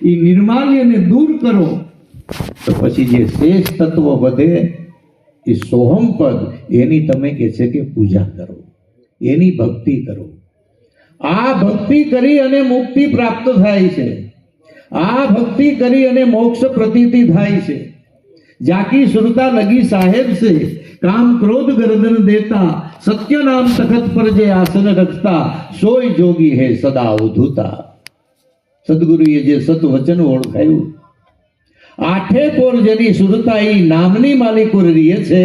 એ નિર્માલ્યને દૂર કરો તો પછી જે શેષ તત્વ વધે એ સોહમ પદ, એની તમે કહે છે કે પૂજા કરો, એની ભક્તિ કરો. આ ભક્તિ કરી અને મુક્તિ પ્રાપ્ત થાય છે. આ ભક્તિ કરી અને મોક્ષ પ્રતીતિ થાય છે. જાકી સુરતા લગી સાહેબ से काम क्रोध गर्दन देता, सत्य नाम तखत पर जे आसन रखता, सोई जोगी है सदा अवधूता. સદગુરુએ જે સત વચન ઓળખાયું, આઠે પોર જેની સુરતા ઈ નામની માલિકો રહીએ છે,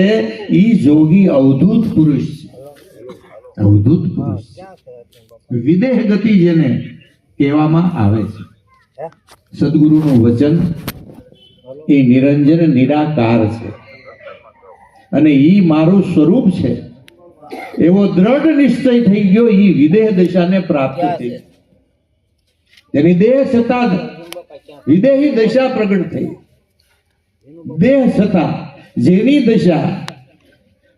ઈ જોગી અવધૂત પુરુષ છે. અવધૂત પુરુષ, વિદેહ ગતિ જેને કહેવામાં આવે છે. સદગુરુનું વચન એ નિરંજન નિરાકાર છે અને ઈ મારું સ્વરૂપ છે એવો દ્રઢ નિશ્ચય થઈ ગયો. ઈ વિદેહ દશાને પ્રાપ્ત થઈ, તેની દેહ છતાં વિદેહી દશા પ્રગટ થઈ. દેહ છતાં જેની દશા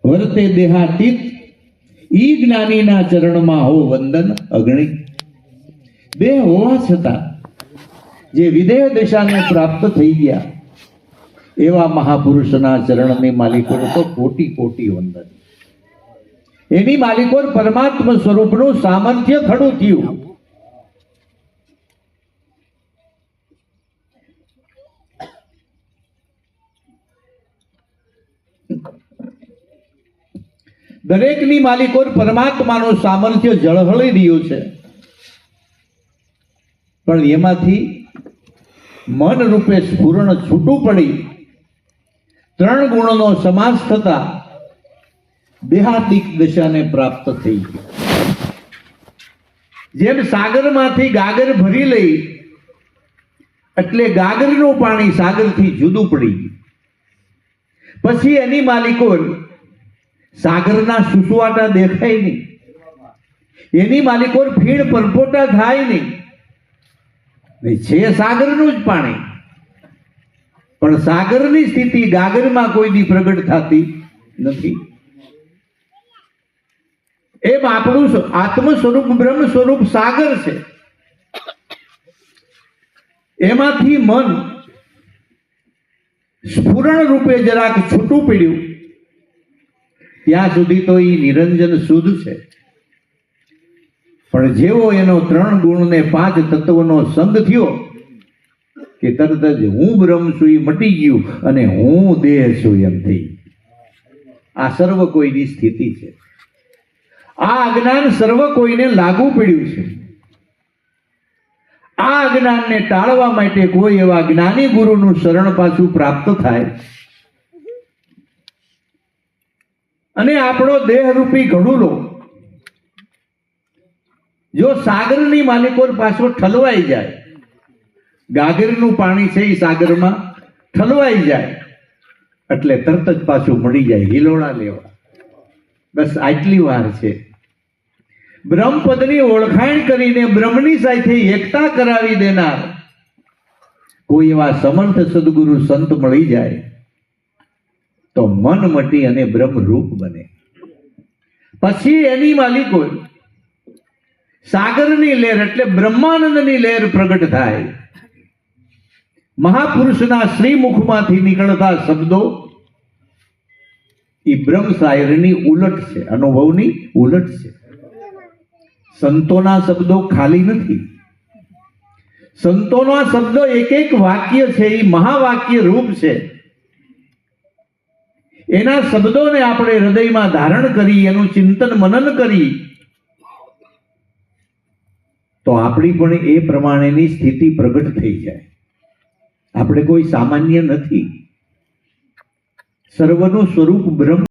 વર્તે દેહાતીત, ઈ જ્ઞાનીના ચરણમાં હો વંદન અગણિત. દેહ હોવા છતાં જે વિદેહ દશાને પ્રાપ્ત થઈ ગયા એવા મહાપુરુષના ચરણની માલિકો તો કોટી કોટી વંદન. એની માલિકો પરમાત્મા સ્વરૂપનું સામર્થ્ય ખડું થયું. દરેકની માલિકો પરમાત્માનું સામર્થ્ય ઝળહળી રહ્યું છે, પણ એમાંથી મન રૂપે સ્ફુરણ છૂટું પડી ત્રણ ગુણોનો સમાસ થતા દેહાતીત દશાને પ્રાપ્ત થઈ ગઈ. જેમ સાગરમાંથી ગાગર ભરી લઈ એટલે ગાગરનું પાણી સાગરથી જુદું પડી ગયું. પછી એની માલિકો સાગરના સુસવાટા દેખાય નહીં, એની માલિકો ફીણ પરપોટા થાય નહીં. છે સાગરનું જ પાણી, પણ સાગરની સ્થિતિ ગાગરમાં કોઈ દી પ્રગટ થતી નથી. એમ આપણું આત્મ સ્વરૂપ બ્રહ્મ સ્વરૂપ સાગર છે. એમાંથી મન સ્ફુરણ રૂપે જરાક છૂટું પડ્યું ત્યાં સુધી તો એ નિરંજન શુદ્ધ છે. પણ જેવો એનો 3 ગુણ ને 5 તત્વનો સંગ થયો કે તરત જ હું બ્રહ્મ છું એ મટી ગયું અને હું દેહ છું એમ થઈ. આ સર્વ કોઈની સ્થિતિ છે. આ અજ્ઞાન સર્વ કોઈને લાગુ પડ્યું છે. આ અજ્ઞાનને ટાળવા માટે કોઈ એવા જ્ઞાની ગુરુનું શરણ પાછું પ્રાપ્ત થાય અને આપણો દેહરૂપી ઘડુલો જો સાગરની માલિકો પાછો ઠલવાઈ જાય, ગાગરનું પાણી છે એ સાગરમાં ઠલવાઈ જાય એટલે તરત જ પાછું મળી જાય, હિલોળા લેવા. બસ આટલી વાર છે. બ્રહ્મપદની ઓળખાણ કરીને બ્રહ્મની સાથે એકતા કરાવી દેનાર કોઈ એવા સમર્થ સદગુરુ સંત મળી જાય તો મન મટી અને બ્રહ્મ રૂપ બને. પછી એની માલિકો સાગરની લહેર એટલે બ્રહ્માનંદની લહેર પ્રગટ થાય. મહાપુરુષના શ્રી મુખમાંથી નીકળતા શબ્દો એ બ્રહ્મ શાયરની ઉલટ છે, અનુભવની ઉલટ છે. સંતોના શબ્દો ખાલી નથી. સંતોના શબ્દો એક એક વાક્ય છે એ મહાવાક્ય રૂપ છે. એના શબ્દોને આપણે હૃદયમાં ધારણ કરી એનું ચિંતન મનન કરી તો આપણી પણ એ પ્રમાણેની સ્થિતિ પ્રગટ થઈ જાય. આપણે કોઈ સામાન્ય નથી. સર્વનું સ્વરૂપ બ્રહ્મ